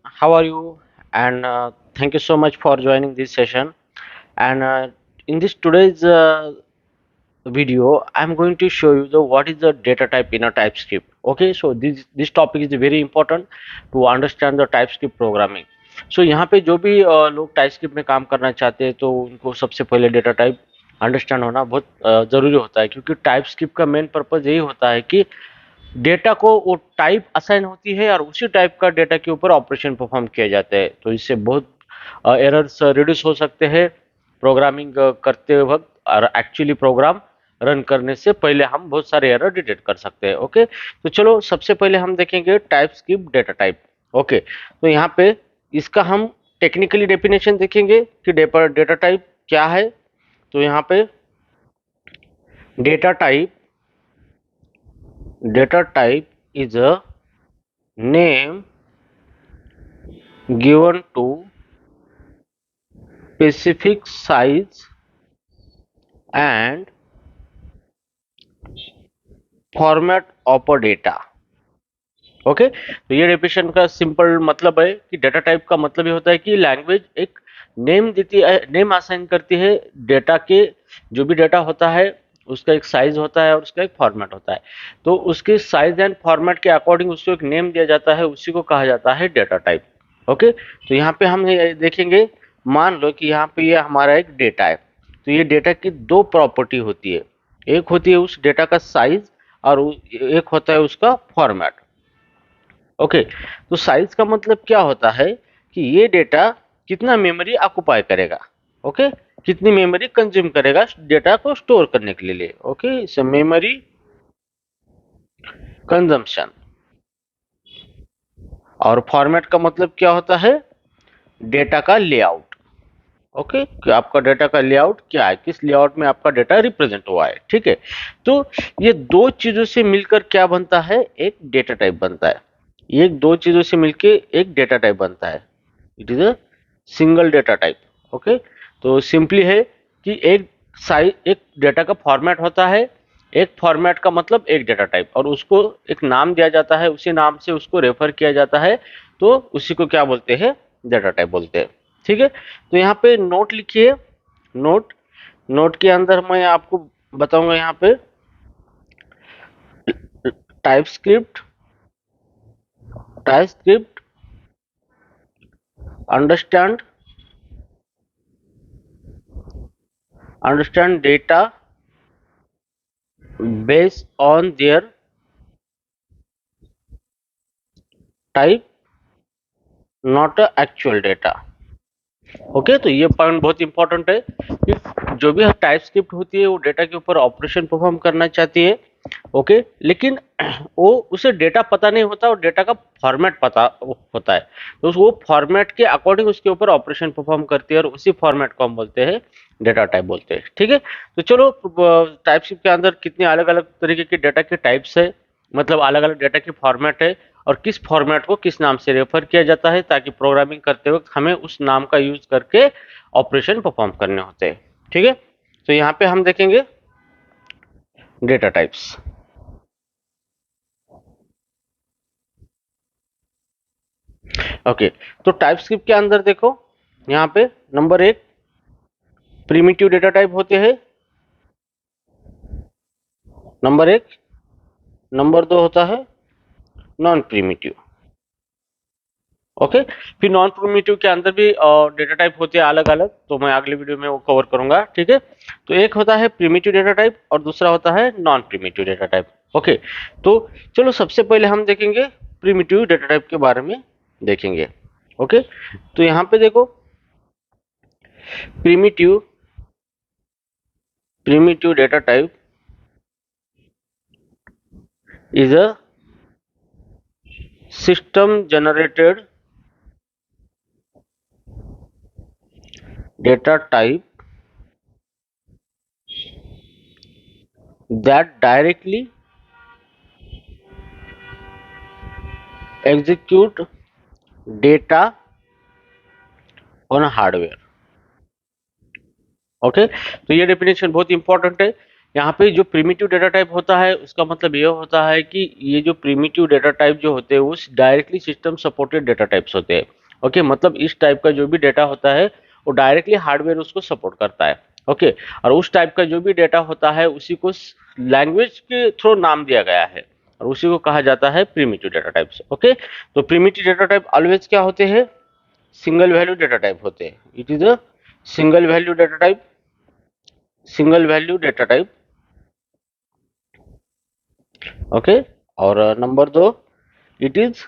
How are you? And thank you so much for joining this session. And in this today's video, I'm going to show you the what is the data type in a TypeScript. Okay, so this topic is very important to understand the TypeScript programming. So यहाँ पे जो भी लोग TypeScript में काम करना चाहते हैं तो उनको सबसे पहले डेटा टाइप अंडरस्टैंड होना बहुत ज़रूरी होता है, क्योंकि TypeScript का मेन पर्पज़ यही होता है कि डेटा को वो टाइप असाइन होती है और उसी टाइप का डेटा के ऊपर ऑपरेशन परफॉर्म किया जाता है। तो इससे बहुत एरर्स रिड्यूस हो सकते हैं प्रोग्रामिंग करते वक्त, और एक्चुअली प्रोग्राम रन करने से पहले हम बहुत सारे एरर डिटेक्ट कर सकते हैं। ओके, तो चलो सबसे पहले हम देखेंगे type script data type. Okay, तो यहाँ पे इसका हम टेक्निकली डेफिनेशन देखेंगे कि डेटा टाइप क्या है। तो यहाँ पे data type is a name given to specific size and format of a data। Okay, तो ये डेफिनेशन का सिंपल मतलब है कि डेटा टाइप का मतलब ये होता है कि लैंग्वेज एक नेम देती है, नेम असाइन करती है डेटा के। जो भी डेटा होता है उसका एक साइज होता है और उसका एक फॉर्मेट होता है। तो उसके साइज एंड फॉर्मेट के अकॉर्डिंग उसको एक नेम दिया जाता है, उसी को कहा जाता है डेटा टाइप। ओके, तो यहाँ पे हम ये देखेंगे, मान लो कि यहाँ पे ये हमारा एक डेटा है। तो ये डेटा की दो प्रॉपर्टी होती है, एक होती है उस डेटा का साइज और एक होता है उसका फॉर्मेट। ओके, तो साइज का मतलब क्या होता है कि ये डेटा कितना मेमोरी ऑक्युपाई करेगा। ओके, कितनी मेमोरी कंज्यूम करेगा डेटा को स्टोर करने के लिए। ओके, सो मेमोरी कंजम्पशन। और फॉर्मेट का मतलब क्या होता है, डेटा का लेआउट। ओके, कि आपका डेटा का लेआउट क्या है, किस लेआउट में आपका डेटा रिप्रेजेंट हुआ है। ठीक है, तो ये दो चीजों से मिलकर क्या बनता है, एक डेटा टाइप बनता है। ये दो चीजों से मिलके एक डेटा टाइप बनता है, it is a single data type. Okay, तो सिंपली है कि एक साइज, एक डेटा का फॉर्मेट होता है, एक फॉर्मेट का मतलब एक डेटा टाइप, और उसको एक नाम दिया जाता है, उसी नाम से उसको रेफर किया जाता है, तो उसी को क्या बोलते हैं, डेटा टाइप बोलते हैं। ठीक है, तो यहाँ पे नोट लिखिए। नोट नोट के अंदर मैं आपको बताऊंगा यहाँ पे type script understand data based on their type, not a actual data। Okay, तो ये पॉइंट बहुत इंपॉर्टेंट है कि जो भी टाइप स्क्रिप्ट होती है वो डेटा के ऊपर ऑपरेशन परफॉर्म करना चाहती है। ओके, लेकिन वो उसे डेटा पता नहीं होता और डेटा का फॉर्मेट पता होता है, तो वो फॉर्मेट के अकॉर्डिंग उसके ऊपर ऑपरेशन परफॉर्म करती है, और उसी फॉर्मेट को हम बोलते हैं डेटा टाइप बोलते हैं। ठीक है, तो चलो टाइप स्क्रिप्ट के अंदर कितने अलग अलग तरीके के डेटा के टाइप्स है, मतलब अलग अलग डेटा के फॉर्मेट है, और किस फॉर्मेट को किस नाम से रेफर किया जाता है, ताकि प्रोग्रामिंग करते वक्त हमें उस नाम का यूज करके ऑपरेशन परफॉर्म करने होते हैं। ठीक है, तो यहाँ पे हम देखेंगे डेटा टाइप्स। ओके, तो टाइप स्क्रिप्ट के अंदर देखो, यहाँ पे नंबर एक प्रिमिटिव डेटा टाइप होते हैं, नंबर एक। नंबर दो होता है नॉन प्रिमिटिव। ओके, फिर नॉन प्रिमिटिव के अंदर भी डेटा टाइप होते हैं अलग अलग, तो मैं अगले वीडियो में वो कवर करूंगा। ठीक है, तो एक होता है प्रिमिटिव डेटा टाइप और दूसरा होता है non primitive data type. Okay, तो चलो सबसे पहले हम देखेंगे प्रिमिटिव डेटा टाइप के बारे में देखेंगे। ओके, तो यहाँ पे देखो, primitive data type is a system generated data type that directly execute data on hardware। Okay, तो ये डेफिनेशन बहुत इंपॉर्टेंट है यहाँ पे जो प्रिमिटिव डेटा टाइप होता है उसका मतलब ये होता है कि ये जो प्रिमिटिव डेटा टाइप जो होते हैं वो directly system supported data types होते हैं। ओके, मतलब इस टाइप का जो भी डेटा होता है वो डायरेक्टली हार्डवेयर उसको सपोर्ट करता है। ओके, और उस टाइप का जो भी डेटा होता है उसी को लैंग्वेज के थ्रू नाम दिया गया है और उसी को कहा जाता है प्रिमिटिव डेटा टाइप्स। ओके, तो प्रिमिटिव डेटा टाइप ऑलवेज क्या होते हैं? सिंगल वैल्यू डेटा टाइप होते हैं। It is a single value data type, single value data type. Okay, और number 2, it is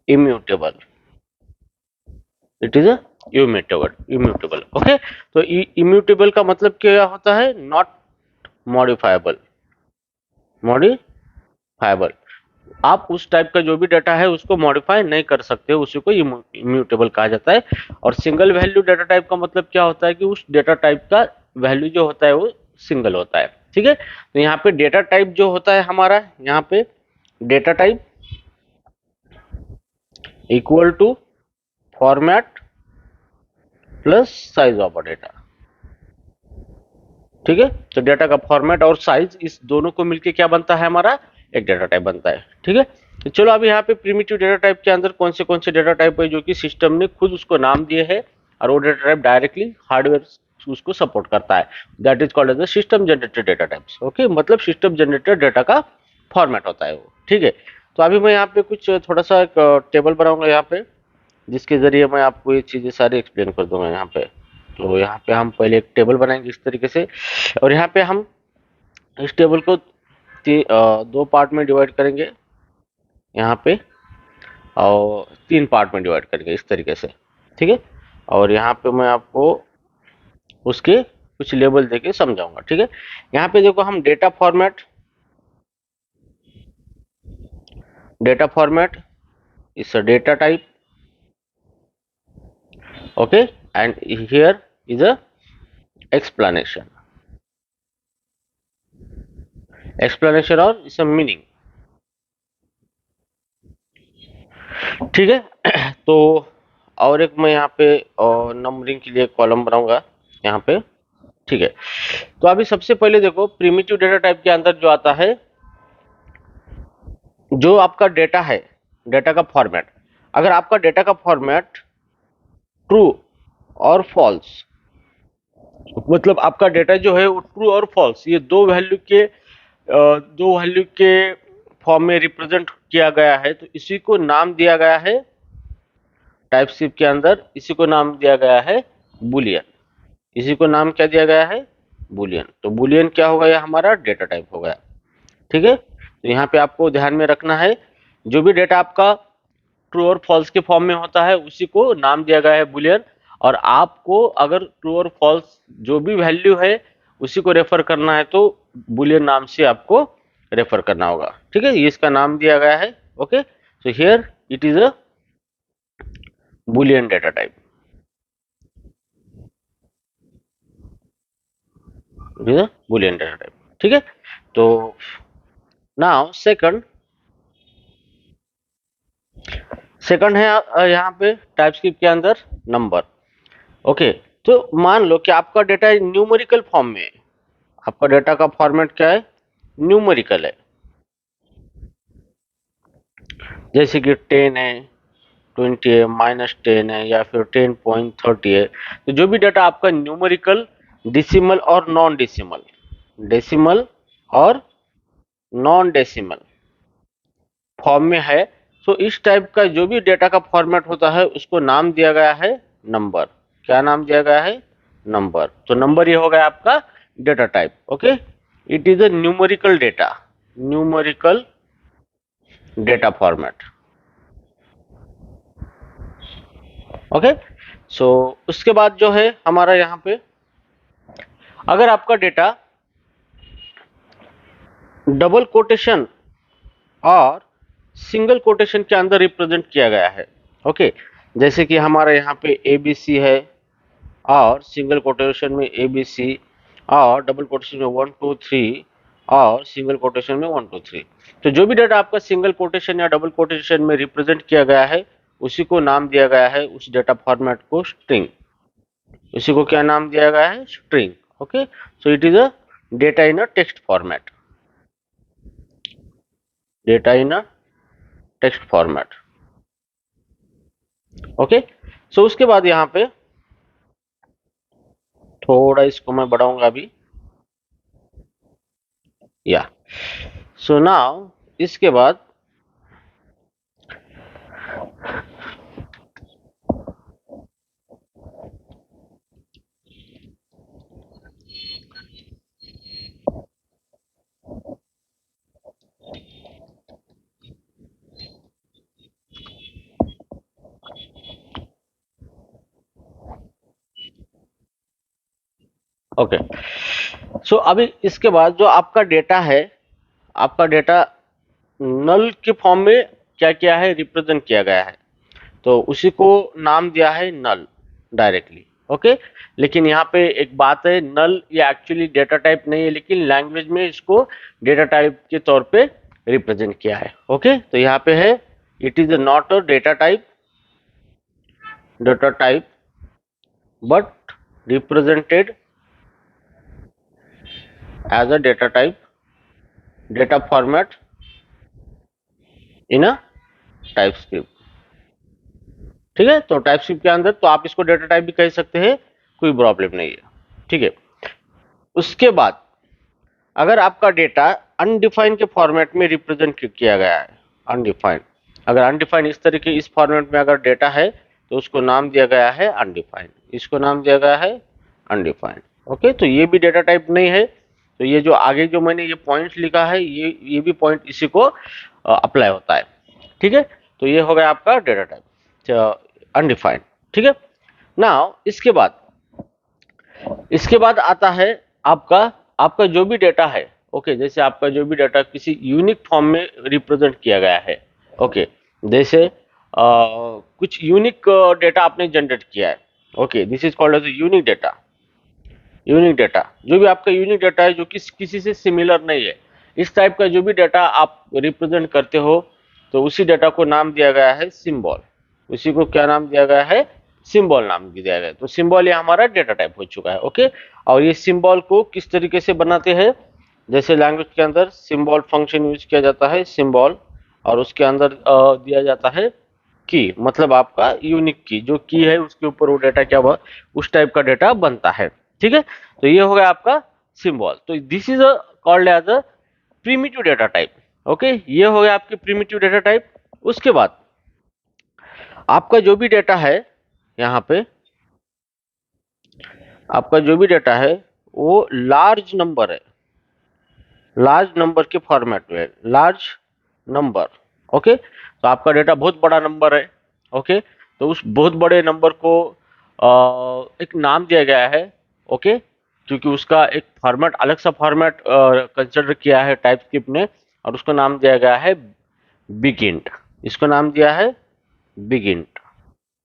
immutable, it is a immutable. Okay, तो immutable का मतलब क्या होता है? Not modifiable, modifiable. आप उस टाइप का जो भी डाटा है उसको मॉडिफाई नहीं कर सकते, उसी को इम्यूटेबल कहा जाता है। और सिंगल वैल्यू डाटा टाइप का मतलब क्या होता है कि उस डाटा टाइप का वैल्यू जो होता है वो सिंगल होता है। ठीक है, तो यहाँ पे डेटा टाइप जो होता है हमारा, यहाँ पे data type equal to format plus size of data. ठीक है, तो डेटा का फॉर्मेट और साइज इस दोनों को मिलके क्या बनता है? हमारा एक डेटा टाइप बनता है। ठीक है, तो चलो अब यहाँ पे प्रिमिटिव डेटा टाइप के अंदर कौन से डेटा टाइप है जो कि सिस्टम ने खुद उसको नाम दिए है और वो डेटा टाइप डायरेक्टली हार्डवेयर उसको सपोर्ट करता है। That is called as the system generated data types. Okay, मतलब सिस्टम जनरेटेड डेटा का फॉर्मेट होता है वो। ठीक है, तो अभी मैं यहाँ पे कुछ थोड़ा सा एक टेबल बनाऊंगा यहाँ पे, जिसके जरिए मैं आपको ये चीजें सारी एक्सप्लेन कर दूंगा यहाँ पे। तो यहाँ पे हम पहले एक टेबल बनाएंगे इस तरीके से, और यहाँ पे हम इस टेबल को दो पार्ट में डिवाइड करेंगे यहाँ पे, और तीन पार्ट में डिवाइड करेंगे इस तरीके से। ठीक है, और यहाँ पे मैं आपको उसके कुछ लेबल देके समझाऊंगा। ठीक है, यहाँ पे देखो हम data format is a data type. Okay, and here is a explanation और इज अ मीनिंग। ठीक है, तो और एक मैं यहाँ पे नंबरिंग के लिए कॉलम बनाऊंगा यहाँ पे। ठीक है, तो अभी सबसे पहले देखो प्रिमिटिव डेटा टाइप के अंदर जो आता है, जो आपका डेटा है, डेटा का फॉर्मेट, अगर आपका डेटा का फॉर्मेट ट्रू और फॉल्स, मतलब आपका डेटा जो है वो ट्रू और फॉल्स ये दो वैल्यू के फॉर्म में रिप्रेजेंट किया गया है, तो इसी को नाम दिया गया है टाइपशिप के अंदर, इसी को नाम दिया गया है बुलियन। इसी को नाम क्या दिया गया है? बुलियन। तो बुलियन क्या हो गया? हमारा डेटा टाइप हो गया। ठीक है, तो यहाँ पे आपको ध्यान में रखना है, जो भी डेटा आपका ट्रू और फॉल्स के फॉर्म में होता है उसी को नाम दिया गया है बुलियन, और आपको अगर ट्रू और फॉल्स जो भी वैल्यू है उसी को रेफर करना है तो बुलियन नाम से आपको रेफर करना होगा। ठीक है, ये इसका नाम दिया गया है। Okay, so here it is a Boolean data type, it is a Boolean data type. ठीक है, तो नाउ सेकंड है यहाँ पे टाइपस्क्रिप्ट के अंदर नंबर। ओके, तो मान लो कि आपका डेटा न्यूमेरिकल फॉर्म में है, आपका डेटा का फॉर्मेट क्या है? न्यूमेरिकल है, जैसे कि 10 है, 20 है, -10 है, या फिर 10.30 है। तो जो भी डेटा आपका न्यूमेरिकल, डेसिमल और नॉन डेसिमल, डेसिमल और नॉन डेसिमल फॉर्म में है, तो इस टाइप का जो भी डेटा का फॉर्मेट होता है उसको नाम दिया गया है नंबर। क्या नाम दिया गया है? नंबर। तो नंबर ये हो गया आपका data type. Okay, it is a numerical data format. Okay, so उसके बाद जो है हमारा यहाँ पे, अगर आपका डेटा डबल कोटेशन और सिंगल कोटेशन के अंदर रिप्रेजेंट किया गया है, ओके, जैसे कि हमारा यहाँ पे ABC है और सिंगल कोटेशन में ABC, और डबल कोटेशन में 1 2 3, और सिंगल कोटेशन में 1 2 3। तो जो भी डाटा आपका सिंगल कोटेशन या डबल कोटेशन में रिप्रेजेंट किया गया है उसी को नाम दिया गया है, उस डेटा फॉर्मेट को स्ट्रिंग। इसी को क्या नाम दिया गया है? String. Okay, so it is a data in a text format, data in a text format. Okay, so उसके बाद यहाँ पे थोड़ा इसको मैं बढ़ाऊंगा अभी, या सो नाउ इसके बाद ओके, सो अभी इसके बाद जो आपका डेटा है, आपका डेटा नल के फॉर्म में क्या किया है, रिप्रेजेंट किया गया है, तो उसी को नाम दिया है नल डायरेक्टली। ओके, लेकिन यहाँ पे एक बात है, नल ये एक्चुअली डेटा टाइप नहीं है, लेकिन लैंग्वेज में इसको डेटा टाइप के तौर पे रिप्रेजेंट किया है। ओके, तो यहाँ पे है it is not a data type but represented as a data type, data format in a type script. ठीक है, तो टाइप स्क्रिप्ट के अंदर तो आप इसको डेटा टाइप भी कह सकते हैं, कोई प्रॉब्लम नहीं है। ठीक है, उसके बाद अगर आपका डेटा अनडिफाइंड के फॉर्मेट में रिप्रेजेंट किया गया है, अनडिफाइंड, अगर अनडिफाइंड इस तरीके इस फॉर्मेट में अगर डेटा है तो उसको नाम दिया गया है अनडिफाइंड, इसको नाम दिया गया है अनडिफाइंड। ओके, तो ये भी डेटा टाइप नहीं है, तो ये जो आगे जो मैंने ये पॉइंट्स लिखा है, ये भी पॉइंट इसी को अप्लाई होता है। ठीक है, तो ये हो गया आपका डेटा टाइप अनडिफाइंड। ठीक है, नाउ इसके बाद आता है आपका आपका जो भी डेटा है। ओके, जैसे आपका जो भी डेटा किसी यूनिक फॉर्म में रिप्रेजेंट किया गया है। ओके, जैसे कुछ यूनिक डेटा आपने जनरेट किया है। Okay, this is called as unique data. Unique data, जो भी आपका यूनिक डेटा है जो कि किसी से सिमिलर नहीं है, इस टाइप का जो भी डेटा आप रिप्रेजेंट करते हो, तो उसी डेटा को नाम दिया गया है सिंबल। उसी को क्या नाम दिया गया है, सिंबल नाम दिया गया है। तो सिंबल ये हमारा डेटा टाइप हो चुका है। ओके, और ये सिंबल को किस तरीके से बनाते हैं, जैसे लैंग्वेज के अंदर सिंबल फंक्शन यूज किया जाता है, सिंबल, और उसके अंदर दिया जाता है की, मतलब आपका यूनिक की, जो की है उसके ऊपर वो डेटा क्या हुआ, उस टाइप का डेटा बनता है। ठीक है, तो ये हो गया आपका सिंबल। तो this is called as a primitive data type. Okay, ये हो गया आपके प्रिमिटिव डेटा टाइप। उसके बाद आपका जो भी डेटा है, यहाँ पे आपका जो भी डेटा है वो लार्ज नंबर है, लार्ज नंबर के फॉर्मेट में, लार्ज नंबर। ओके, तो आपका डेटा बहुत बड़ा नंबर है। ओके, तो उस बहुत बड़े नंबर को एक नाम दिया गया है। ओके, क्योंकि उसका एक फॉर्मेट, अलग सा फॉर्मेट कंसिडर किया है टाइपस्क्रिप्ट ने, और उसको नाम दिया गया है बिग इंट। इसको नाम दिया है big int.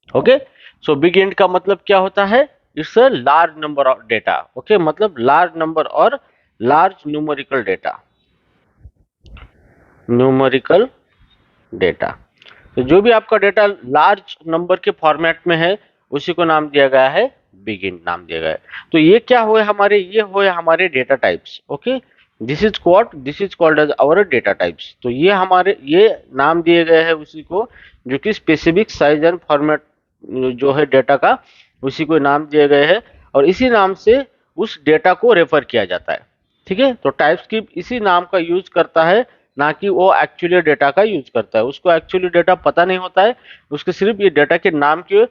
Okay, so big int का मतलब क्या होता है, it's a large number of data. Okay, मतलब लार्ज नंबर और large numerical data, numerical data. तो जो भी आपका डेटा लार्ज नंबर के फॉर्मेट में है, उसी को नाम दिया गया है बिग इंट, नाम दिया गया है। तो ये क्या हुए हमारे, ये हुए हमारे data types. Okay, this is called as our data types. तो ये हमारे ये नाम दिए गए हैं उसी को, जो कि स्पेसिफिक साइज एंड फॉर्मेट जो है डेटा का, उसी को नाम दिए गए हैं, और इसी नाम से उस डेटा को रेफर किया जाता है। ठीक है, तो टाइपस्क्रिप्ट इसी नाम का यूज करता है, ना कि वो एक्चुअली डेटा का यूज करता है। उसको एक्चुअली डेटा पता नहीं होता है, उसके सिर्फ ये डेटा के नाम के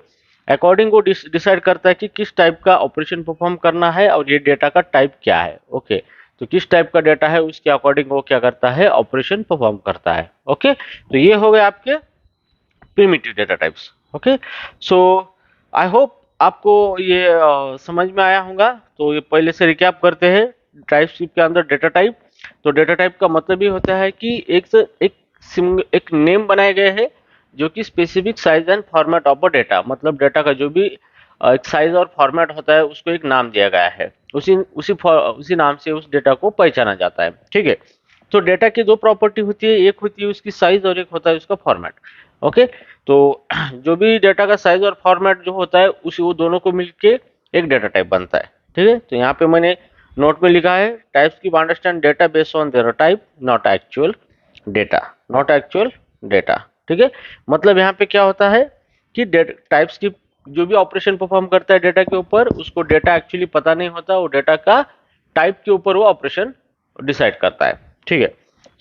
अकॉर्डिंग वो डिसाइड करता है कि किस टाइप का ऑपरेशन परफॉर्म करना है, और ये डेटा का टाइप क्या है। ओके, तो किस टाइप का डेटा है उसके अकॉर्डिंग वो क्या करता है, ऑपरेशन परफॉर्म करता है। ओके, तो ये हो गए आपके primitive data types. Okay, so I hope आपको ये समझ में आया होगा। तो ये पहले से रिकैप करते हैं टाइपस्क्रिप्ट के अंदर डेटा टाइप। तो डेटा टाइप का मतलब ये होता है कि एक नेम बनाए गए हैं जो कि specific size and format of a data, मतलब डेटा का जो भी एक साइज और फॉर्मेट होता है उसको एक नाम दिया गया है, उसी नाम से उस डेटा को पहचाना जाता है। ठीक है, तो डेटा की दो प्रॉपर्टी होती है, एक होती है उसकी साइज और एक होता है उसका फॉर्मेट। ओके, तो जो भी डेटा का साइज और फॉर्मेट जो होता है उसी वो दोनों को मिलके एक डेटा टाइप बनता है। ठीक है, तो यहाँ पे मैंने नोट में लिखा है types keep understand data based on their type not actual data, not actual data. ठीक है, मतलब यहाँ पे क्या होता है कि टाइप्स की जो भी ऑपरेशन परफॉर्म करता है डेटा के ऊपर, उसको डेटा एक्चुअली पता नहीं होता, वो डेटा का टाइप के ऊपर वो ऑपरेशन डिसाइड करता है। ठीक है,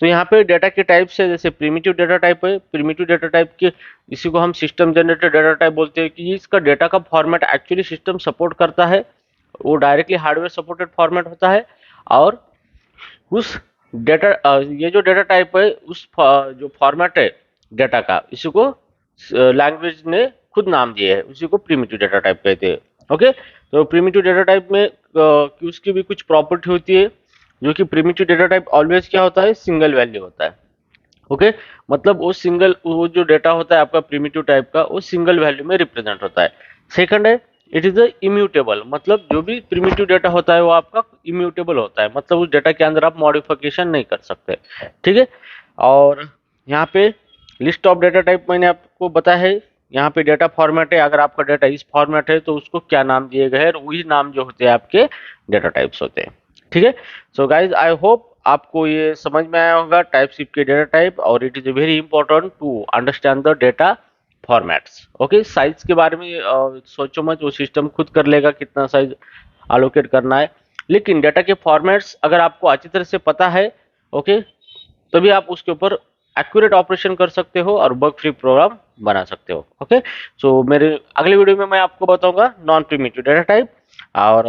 तो यहाँ पे डेटा के टाइप्स है, जैसे प्रिमिटिव डेटा टाइप है, प्रिमिटिव डेटा टाइप के इसी को हम सिस्टम जनरेटेड डेटा टाइप बोलते हैं कि इसका डेटा का फॉर्मेट एक्चुअली सिस्टम सपोर्ट करता है, वो डायरेक्टली हार्डवेयर सपोर्टेड फॉर्मेट होता है। और उस डेटा ये जो डेटा टाइप है उस जो फॉर्मेट है डेटा का, इसी को लैंग्वेज ने खुद नाम दिए है, उसी को प्रिमिटिव डेटा टाइप कहते हैं। ओके, तो प्रिमिटिव डेटा टाइप में कि उसकी भी कुछ प्रॉपर्टी होती है, जो कि प्रिमिटिव डेटा टाइप ऑलवेज क्या होता है, सिंगल वैल्यू होता है। ओके, मतलब वो जो डेटा होता है आपका प्रिमिटिव टाइप का, वो सिंगल वैल्यू में रिप्रेजेंट होता है। सेकंड है इट इज इम्यूटेबल, मतलब जो भी प्रिमिटिव डेटा होता है वो आपका इम्यूटेबल होता है, मतलब उस डेटा के अंदर आप मॉडिफिकेशन नहीं कर सकते। ठीक है, और यहाँ पे लिस्ट ऑफ डेटा टाइप मैंने आपको बताया है। यहाँ पे डेटा फॉर्मेट है, अगर आपका डेटा इस फॉर्मेट है तो उसको क्या नाम दिए गए हैं, वही नाम जो होते हैं आपके डेटा टाइप्स होते हैं। ठीक है, सो गाइज आई होप आपको ये समझ में आया होगा टाइपशिप के डेटा टाइप, और it is very important to understand the data formats. Okay, size के बारे में सोचो मत, वो सिस्टम खुद कर लेगा कितना साइज अलोकेट करना है, लेकिन डेटा के फॉर्मेट्स अगर आपको अच्छी तरह से पता है, ओके, तभी आप उसके ऊपर एक्यूरेट ऑपरेशन कर सकते हो और बग फ्री प्रोग्राम बना सकते हो। ओके, सो मेरे अगले वीडियो में मैं आपको बताऊंगा नॉन प्रिमिटिव डेटा टाइप, और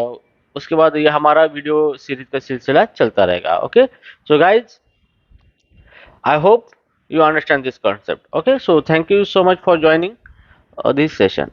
उसके बाद ये हमारा वीडियो सीरीज का सिलसिला चलता रहेगा। Okay, so guys I hope you understand this concept. Okay, so thank you so much for joining this session.